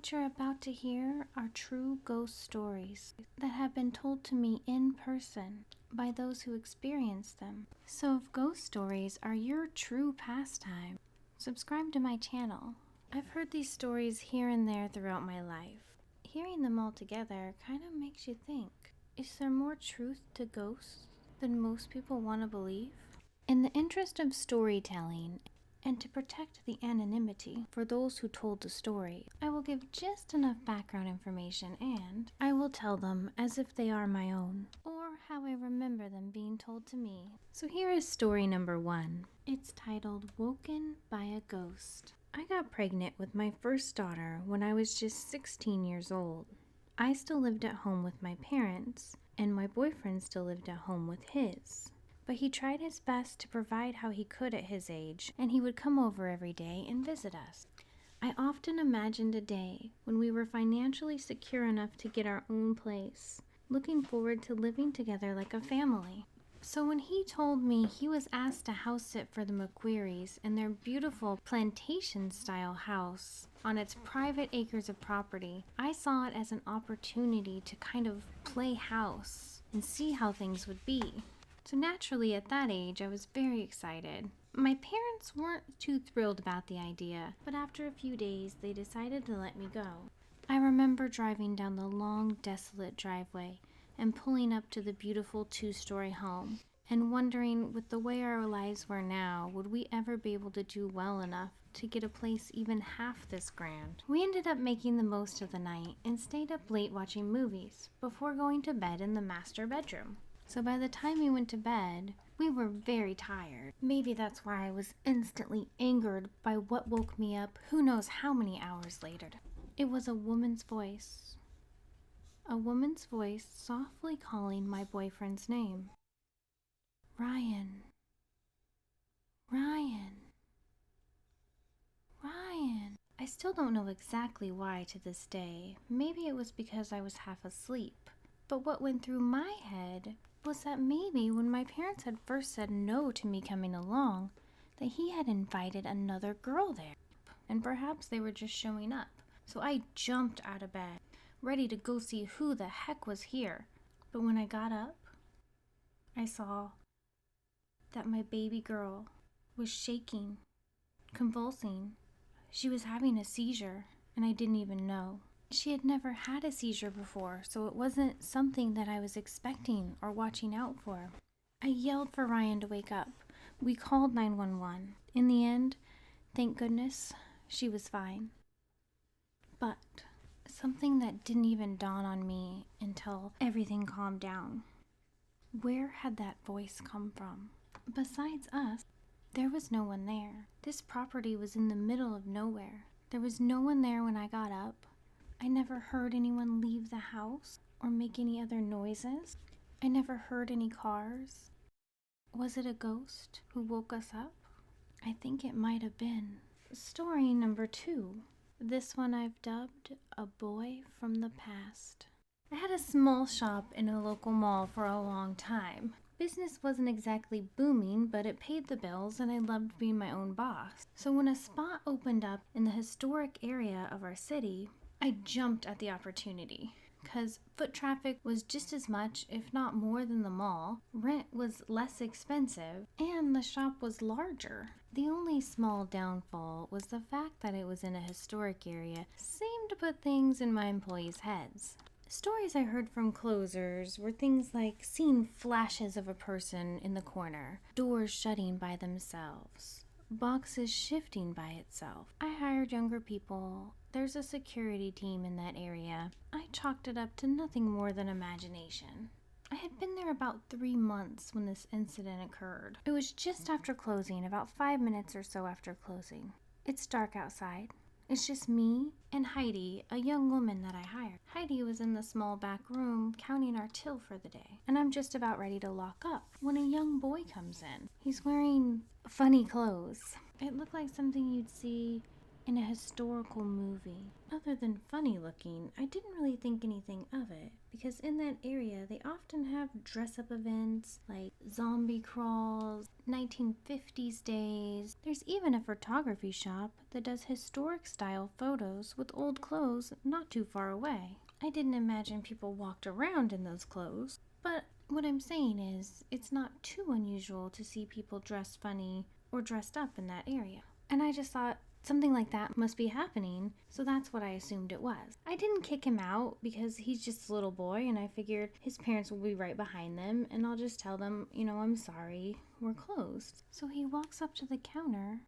What you're about to hear are true ghost stories that have been told to me in person by those who experienced them. So if ghost stories are your true pastime, subscribe to my channel. I've heard these stories here and there throughout my life. Hearing them all together kind of makes you think, is there more truth to ghosts than most people want to believe? In the interest of storytelling, and to protect the anonymity for those who told the story, I will give just enough background information and I will tell them as if they are my own, or how I remember them being told to me. So here is story number 1. It's titled Woken by a Ghost. I got pregnant with my first daughter when I was just 16 years old. I still lived at home with my parents, and my boyfriend still lived at home with his. But he tried his best to provide how he could at his age, and he would come over every day and visit us. I often imagined a day when we were financially secure enough to get our own place, looking forward to living together like a family. So when he told me he was asked to house sit for the McQuarries in their beautiful plantation-style house on its private acres of property, I saw it as an opportunity to kind of play house and see how things would be. So naturally, at that age, I was very excited. My parents weren't too thrilled about the idea, but after a few days, they decided to let me go. I remember driving down the long, desolate driveway and pulling up to the beautiful 2-story home and wondering, with the way our lives were now, would we ever be able to do well enough to get a place even half this grand? We ended up making the most of the night and stayed up late watching movies before going to bed in the master bedroom. So by the time we went to bed, we were very tired. Maybe that's why I was instantly angered by what woke me up who knows how many hours later. It was a woman's voice. A woman's voice softly calling my boyfriend's name. Ryan. Ryan. Ryan. I still don't know exactly why to this day. Maybe it was because I was half asleep. But what went through my head was that maybe when my parents had first said no to me coming along, that he had invited another girl there. And perhaps they were just showing up. So I jumped out of bed, ready to go see who the heck was here. But when I got up, I saw that my baby girl was shaking, convulsing. She was having a seizure, and I didn't even know. She had never had a seizure before, so it wasn't something that I was expecting or watching out for. I yelled for Ryan to wake up. We called 911. In the end, thank goodness, she was fine. But something that didn't even dawn on me until everything calmed down. Where had that voice come from? Besides us, there was no one there. This property was in the middle of nowhere. There was no one there when I got up. I never heard anyone leave the house or make any other noises. I never heard any cars. Was it a ghost who woke us up? I think it might have been. Story number 2. This one I've dubbed A Boy from the Past. I had a small shop in a local mall for a long time. Business wasn't exactly booming, but it paid the bills and I loved being my own boss. So when a spot opened up in the historic area of our city, I jumped at the opportunity. Because foot traffic was just as much, if not more, than the mall, rent was less expensive, and the shop was larger. The only small downfall was the fact that it was in a historic area seemed to put things in my employees' heads. Stories I heard from closers were things like seeing flashes of a person in the corner, doors shutting by themselves, boxes shifting by itself. I hired younger people. There's a security team in that area. I chalked it up to nothing more than imagination. I had been there about 3 months when this incident occurred. It was just after closing, about 5 minutes or so after closing. It's dark outside. It's just me and Heidi, a young woman that I hired. Heidi was in the small back room counting our till for the day, and I'm just about ready to lock up when a young boy comes in. He's wearing funny clothes. It looked like something you'd see in a historical movie. Other than funny looking, I didn't really think anything of it because in that area they often have dress up events like zombie crawls, 1950s days. There's even a photography shop that does historic style photos with old clothes not too far away. I didn't imagine people walked around in those clothes, but what I'm saying is it's not too unusual to see people dressed funny or dressed up in that area. And I just thought, something like that must be happening, so that's what I assumed it was. I didn't kick him out because he's just a little boy, and I figured his parents will be right behind them, and I'll just tell them, I'm sorry, we're closed. So he walks up to the counter,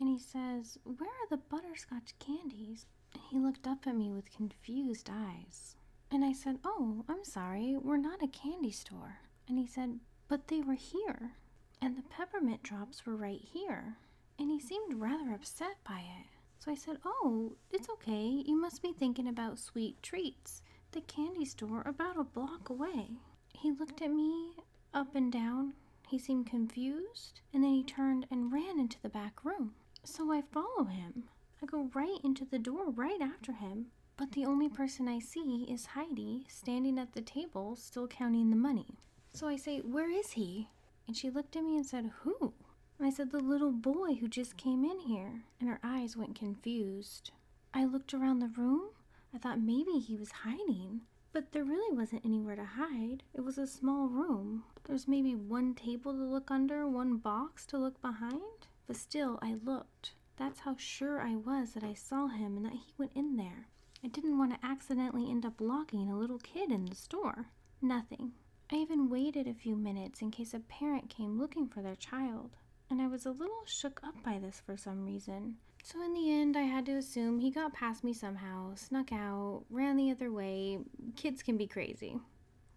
and he says, "Where are the butterscotch candies?" And he looked up at me with confused eyes. And I said, "Oh, I'm sorry, we're not a candy store." And he said, "But they were here, and the peppermint drops were right here." And he seemed rather upset by it. So I said, "Oh, it's okay. You must be thinking about Sweet Treats, the candy store about a block away." He looked at me up and down. He seemed confused, and then he turned and ran into the back room. So I follow him. I go right into the door right after him, but the only person I see is Heidi standing at the table still counting the money. So I say, "Where is he?" And she looked at me and said, "Who?" And I said, "The little boy who just came in here." And her eyes went confused. I looked around the room. I thought maybe he was hiding, but there really wasn't anywhere to hide. It was a small room. There's maybe one table to look under, one box to look behind. But still, I looked. That's how sure I was that I saw him and that he went in there. I didn't want to accidentally end up locking a little kid in the store. Nothing. I even waited a few minutes in case a parent came looking for their child. And I was a little shook up by this for some reason. So in the end, I had to assume he got past me somehow, snuck out, ran the other way. Kids can be crazy.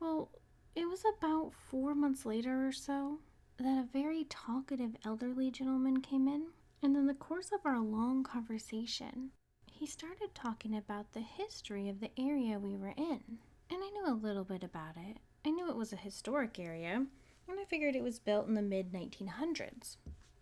Well, it was about 4 months later or so that a very talkative elderly gentleman came in. And in the course of our long conversation, he started talking about the history of the area we were in. And I knew a little bit about it. I knew it was a historic area, and I figured it was built in the mid-1900s.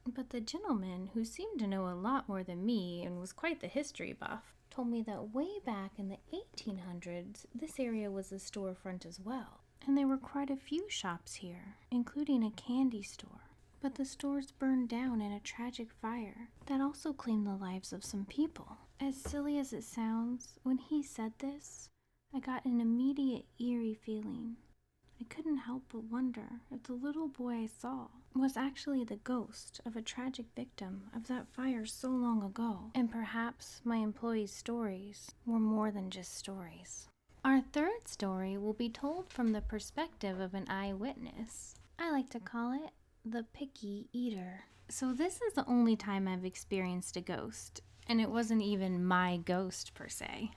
But the gentleman, who seemed to know a lot more than me and was quite the history buff, told me that way back in the 1800s, this area was a storefront as well. And there were quite a few shops here, including a candy store. But the stores burned down in a tragic fire that also claimed the lives of some people. As silly as it sounds, when he said this, I got an immediate eerie feeling. I couldn't help but wonder if the little boy I saw was actually the ghost of a tragic victim of that fire so long ago. And perhaps my employees' stories were more than just stories. Our third story will be told from the perspective of an eyewitness. I like to call it the picky eater. So this is the only time I've experienced a ghost, and it wasn't even my ghost per se.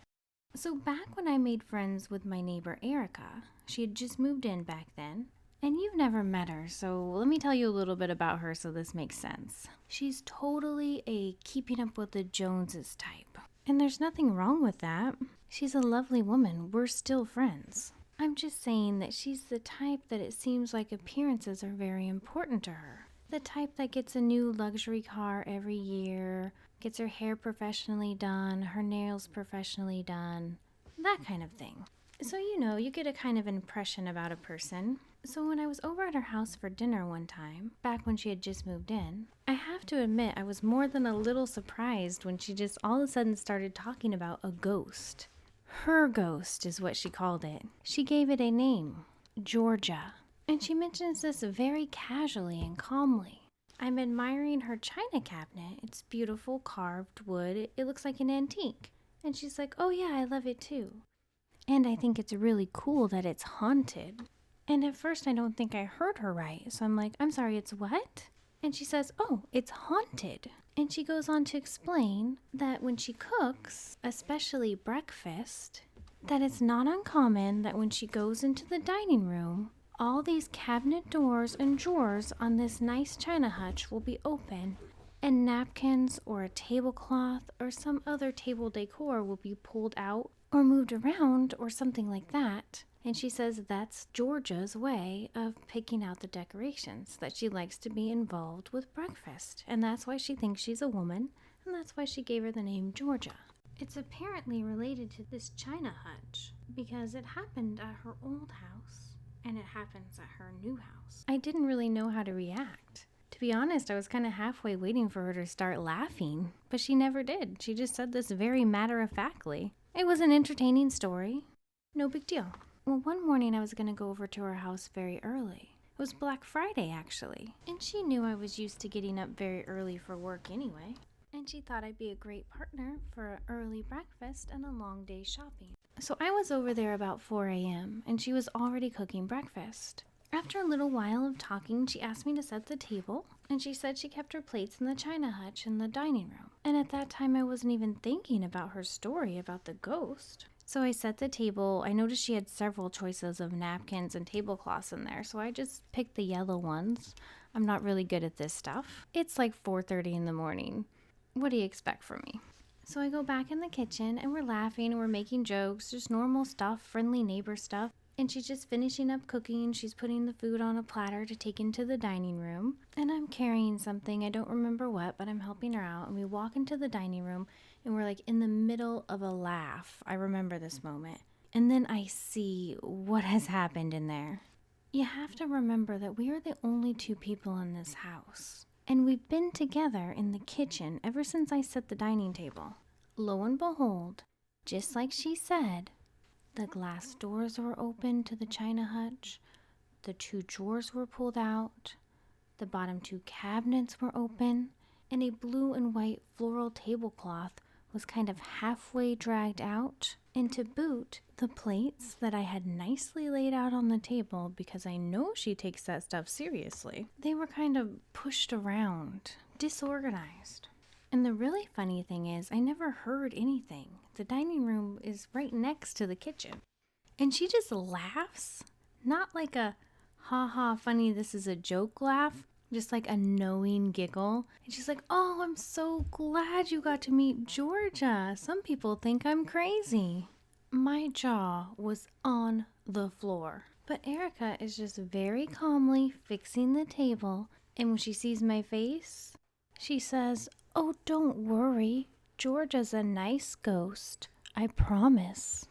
So back when I made friends with my neighbor Erica, she had just moved in back then, and you've never met her, so let me tell you a little bit about her so this makes sense. She's totally a keeping up with the Joneses type, and there's nothing wrong with that. She's a lovely woman. We're still friends. I'm just saying that she's the type that it seems like appearances are very important to her. The type that gets a new luxury car every year, gets her hair professionally done, her nails professionally done, that kind of thing. So you get a kind of impression about a person. So when I was over at her house for dinner one time, back when she had just moved in, I have to admit I was more than a little surprised when she just all of a sudden started talking about a ghost. Her ghost is what she called it. She gave it a name, Georgia. And she mentions this very casually and calmly. I'm admiring her china cabinet. It's beautiful carved wood. It looks like an antique. And she's like, "Oh yeah, I love it too. And I think it's really cool that it's haunted." And at first I don't think I heard her right. So I'm like, "I'm sorry, it's what?" And she says, "Oh, it's haunted." And she goes on to explain that when she cooks, especially breakfast, that it's not uncommon that when she goes into the dining room, all these cabinet doors and drawers on this nice china hutch will be open, and napkins or a tablecloth or some other table decor will be pulled out or moved around or something like that. And she says that's Georgia's way of picking out the decorations, that she likes to be involved with breakfast. And that's why she thinks she's a woman, and that's why she gave her the name Georgia. It's apparently related to this China hutch because it happened at her old house and it happens at her new house. I didn't really know how to react. To be honest, I was kind of halfway waiting for her to start laughing, but she never did. She just said this very matter-of-factly. It was an entertaining story. No big deal. Well, one morning I was going to go over to her house very early. It was Black Friday, actually, and she knew I was used to getting up very early for work anyway. And she thought I'd be a great partner for an early breakfast and a long day shopping. So I was over there about 4 a.m., and she was already cooking breakfast. After a little while of talking, she asked me to set the table, and she said she kept her plates in the china hutch in the dining room. And at that time, I wasn't even thinking about her story about the ghost. So I set the table. I noticed she had several choices of napkins and tablecloths in there, so I just picked the yellow ones. I'm not really good at this stuff. It's like 4:30 in the morning. What do you expect from me? So I go back in the kitchen, and we're laughing, and we're making jokes, just normal stuff, friendly neighbor stuff. And she's just finishing up cooking. She's putting the food on a platter to take into the dining room. And I'm carrying something. I don't remember what, but I'm helping her out. And we walk into the dining room, and we're like in the middle of a laugh. I remember this moment. And then I see what has happened in there. You have to remember that we are the only two people in this house. And we've been together in the kitchen ever since I set the dining table. Lo and behold, just like she said, the glass doors were open to the china hutch, the two drawers were pulled out, the bottom two cabinets were open, and a blue and white floral tablecloth was kind of halfway dragged out. And to boot, the plates that I had nicely laid out on the table, because I know she takes that stuff seriously, they were kind of pushed around, disorganized. And the really funny thing is, I never heard anything. The dining room is right next to the kitchen. And she just laughs, not like a ha-ha funny this is a joke laugh, just like a knowing giggle. And she's like, oh, I'm so glad you got to meet Georgia. Some people think I'm crazy. My jaw was on the floor. But Erica is just very calmly fixing the table. And when she sees my face, she says, oh, don't worry. Georgia's a nice ghost. I promise.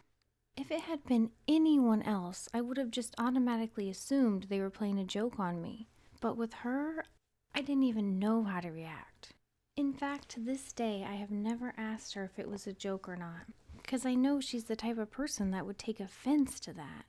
If it had been anyone else, I would have just automatically assumed they were playing a joke on me. But with her, I didn't even know how to react. In fact, to this day, I have never asked her if it was a joke or not, because I know she's the type of person that would take offense to that.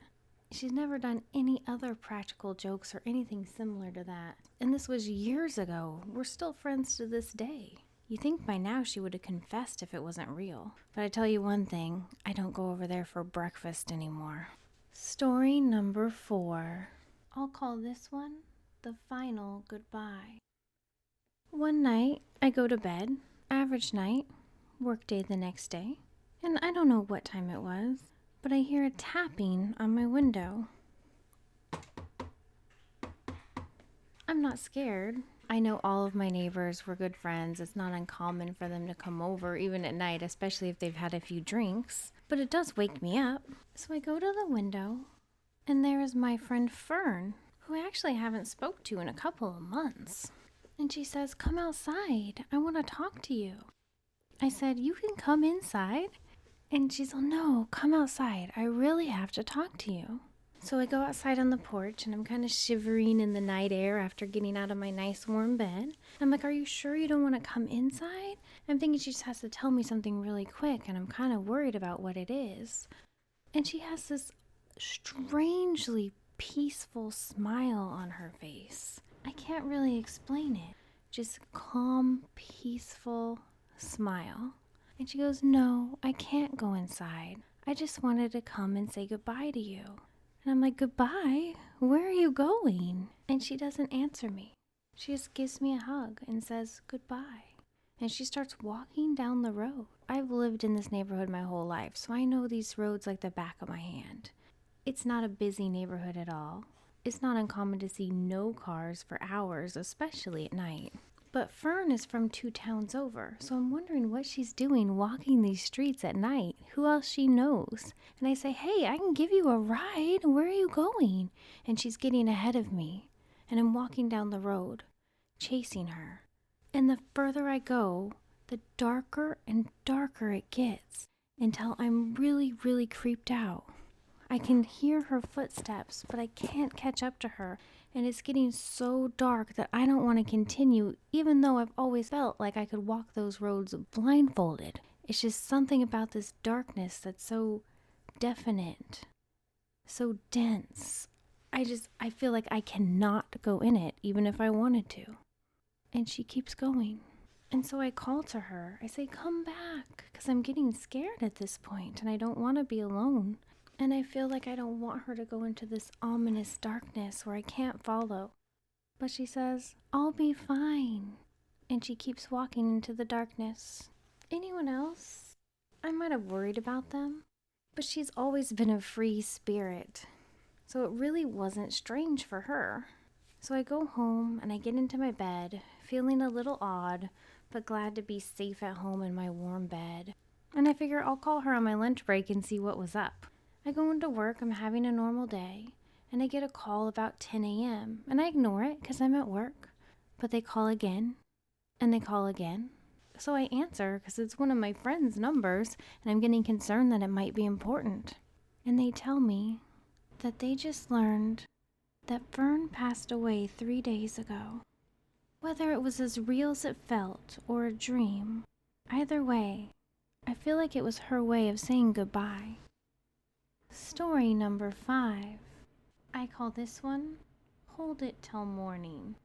She's never done any other practical jokes or anything similar to that. And this was years ago. We're still friends to this day. You think by now she would have confessed if it wasn't real. But I tell you one thing, I don't go over there for breakfast anymore. Story number 4. I'll call this one the final goodbye. One night, I go to bed, average night, work day the next day, and I don't know what time it was, but I hear a tapping on my window. I'm not scared. I know all of my neighbors were good friends. It's not uncommon for them to come over, even at night, especially if they've had a few drinks. But it does wake me up. So I go to the window, and there is my friend Fern, who I actually haven't spoke to in a couple of months. And she says, come outside. I want to talk to you. I said, you can come inside. And she's like, no, come outside. I really have to talk to you. So I go outside on the porch, and I'm kind of shivering in the night air after getting out of my nice warm bed. I'm like, are you sure you don't want to come inside? I'm thinking she just has to tell me something really quick, and I'm kind of worried about what it is. And she has this strangely peaceful smile on her face. I can't really explain it. Just calm, peaceful smile. And she goes, no, I can't go inside. I just wanted to come and say goodbye to you. And I'm like, goodbye? Where are you going? And she doesn't answer me. She just gives me a hug and says goodbye. And she starts walking down the road. I've lived in this neighborhood my whole life, so I know these roads like the back of my hand. It's not a busy neighborhood at all. It's not uncommon to see no cars for hours, especially at night. But Fern is from 2 towns over, so I'm wondering what she's doing walking these streets at night. Who else she knows? And I say, hey, I can give you a ride. Where are you going? And she's getting ahead of me. And I'm walking down the road, chasing her. And the further I go, the darker and darker it gets until I'm really, really creeped out. I can hear her footsteps, but I can't catch up to her, and it's getting so dark that I don't want to continue, even though I've always felt like I could walk those roads blindfolded. It's just something about this darkness that's so definite, so dense. I feel like I cannot go in it, even if I wanted to. And she keeps going. And so I call to her. I say, come back, because I'm getting scared at this point, and I don't want to be alone. And I feel like I don't want her to go into this ominous darkness where I can't follow. But she says, I'll be fine. And she keeps walking into the darkness. Anyone else? I might have worried about them, but she's always been a free spirit. So it really wasn't strange for her. So I go home and I get into my bed, feeling a little odd, but glad to be safe at home in my warm bed. And I figure I'll call her on my lunch break and see what was up. I go into work, I'm having a normal day, and I get a call about 10 a.m. And I ignore it because I'm at work. But they call again, and they call again. So I answer because it's one of my friend's numbers, and I'm getting concerned that it might be important. And they tell me that they just learned that Fern passed away 3 days ago. Whether it was as real as it felt or a dream, either way, I feel like it was her way of saying goodbye. Story number 5. I call this one, Hold It Till Morning.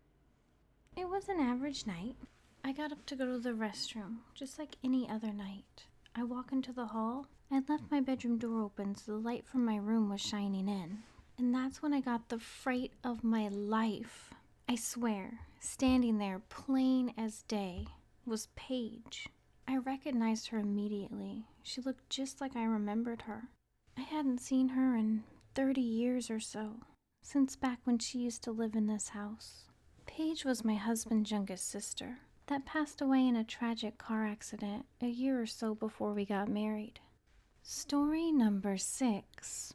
It was an average night. I got up to go to the restroom, just like any other night. I walk into the hall. I'd left my bedroom door open so the light from my room was shining in. And that's when I got the fright of my life. I swear, standing there plain as day was Paige. I recognized her immediately. She looked just like I remembered her. I hadn't seen her in 30 years or so, since back when she used to live in this house. Paige was my husband's youngest sister that passed away in a tragic car accident a year or so before we got married. Story number 6.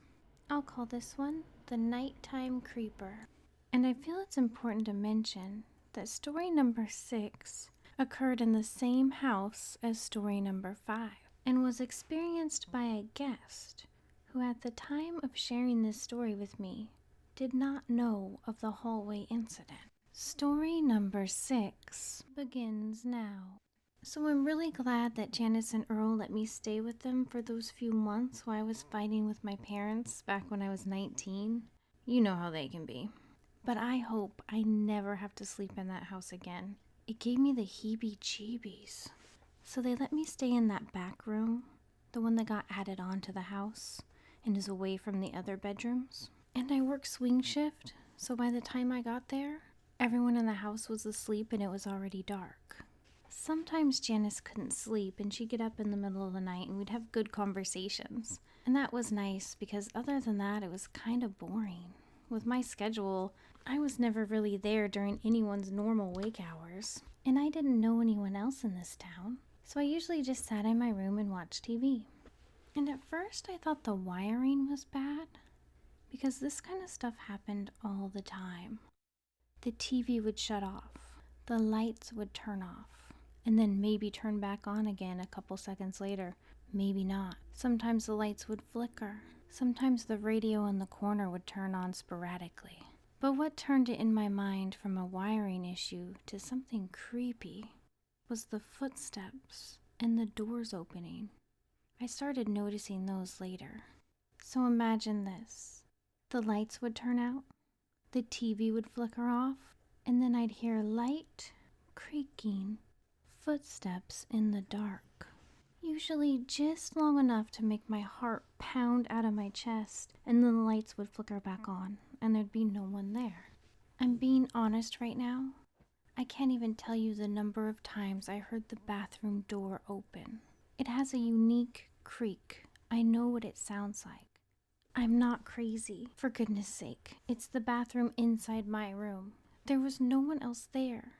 I'll call this one The Nighttime Creeper. And I feel it's important to mention that story number 6 occurred in the same house as story number 5 and was experienced by a guest who at the time of sharing this story with me did not know of the hallway incident. Story number 6 begins now. So I'm really glad that Janice and Earl let me stay with them for those few months while I was fighting with my parents back when I was 19. You know how they can be. But I hope I never have to sleep in that house again. It gave me the heebie-jeebies. So they let me stay in that back room, the one that got added on to the house and is away from the other bedrooms. And I work swing shift, so by the time I got there, everyone in the house was asleep and it was already dark. Sometimes Janice couldn't sleep and she'd get up in the middle of the night and we'd have good conversations. And that was nice because other than that, it was kind of boring. With my schedule, I was never really there during anyone's normal wake hours. And I didn't know anyone else in this town. So I usually just sat in my room and watched TV. And at first I thought the wiring was bad because this kind of stuff happened all the time. The TV would shut off, the lights would turn off, and then maybe turn back on again a couple seconds later, maybe not. Sometimes the lights would flicker, sometimes the radio in the corner would turn on sporadically. But what turned it in my mind from a wiring issue to something creepy was the footsteps and the doors opening. I started noticing those later. So imagine this. The lights would turn out, the TV would flicker off, and then I'd hear light, creaking footsteps in the dark. Usually just long enough to make my heart pound out of my chest, and then the lights would flicker back on, and there'd be no one there. I'm being honest right now. I can't even tell you the number of times I heard the bathroom door open. It has a unique creak. I know what it sounds like. I'm not crazy, for goodness sake. It's the bathroom inside my room. There was no one else there.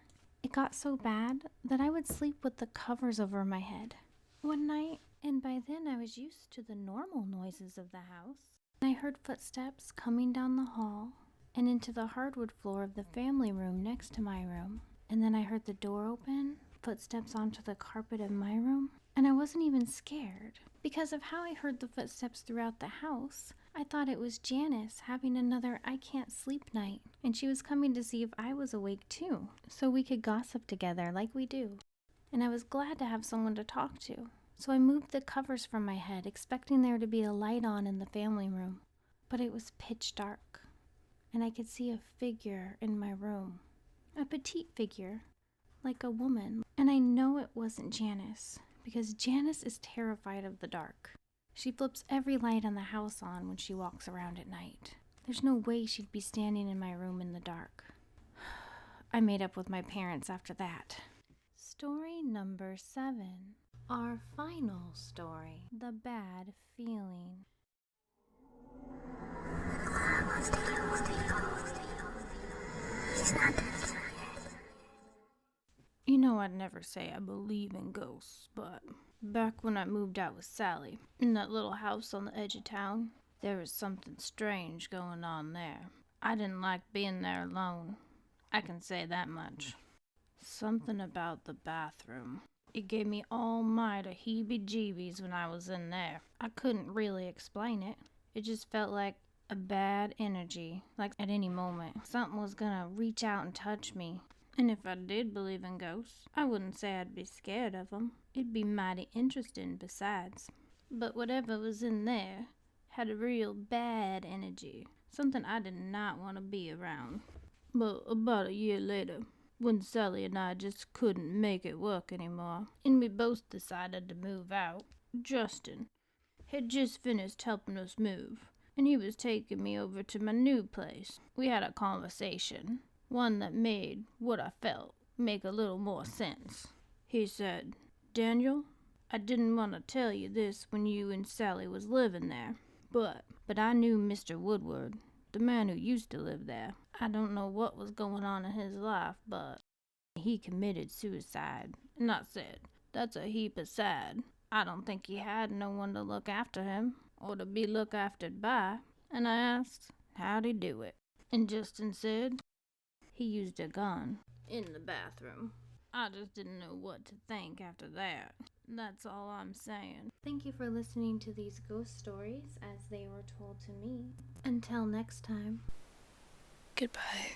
It got so bad that I would sleep with the covers over my head. One night, and by then I was used to the normal noises of the house, I heard footsteps coming down the hall and into the hardwood floor of the family room next to my room. And then I heard the door open footsteps onto the carpet of my room, and I wasn't even scared. Because of how I heard the footsteps throughout the house, I thought it was Janice having another I can't sleep night, and she was coming to see if I was awake too, so we could gossip together like we do. And I was glad to have someone to talk to. So I moved the covers from my head, expecting there to be a light on in the family room. But it was pitch dark, and I could see a figure in my room. A petite figure, like a woman. And I know it wasn't Janice, because Janice is terrified of the dark. She flips every light on the house on when she walks around at night. There's no way she'd be standing in my room in the dark. I made up with my parents after that. Story number 7. Our final story. The bad feeling. You know, I'd never say I believe in ghosts, but back when I moved out with Sally, in that little house on the edge of town, there was something strange going on there. I didn't like being there alone. I can say that much. Something about the bathroom. It gave me almighty heebie-jeebies when I was in there. I couldn't really explain it. It just felt like a bad energy, like at any moment something was gonna reach out and touch me. And if I did believe in ghosts, I wouldn't say I'd be scared of them. It'd be mighty interesting besides. But whatever was in there had a real bad energy, something I did not want to be around. But about a year later, when Sally and I just couldn't make it work anymore, and we both decided to move out, Justin had just finished helping us move, and he was taking me over to my new place. We had a conversation, one that made what I felt make a little more sense. He said, "Daniel, I didn't want to tell you this when you and Sally was living there, but I knew Mr. Woodward, the man who used to live there. I don't know what was going on in his life, but he committed suicide. And I said, that's a heap of sad. I don't think he had no one to look after him, or to be looked after by. And I asked, how'd he do it? And Justin said, he used a gun in the bathroom. I just didn't know what to think after that. That's all I'm saying." Thank you for listening to these ghost stories as they were told to me. Until next time. Goodbye.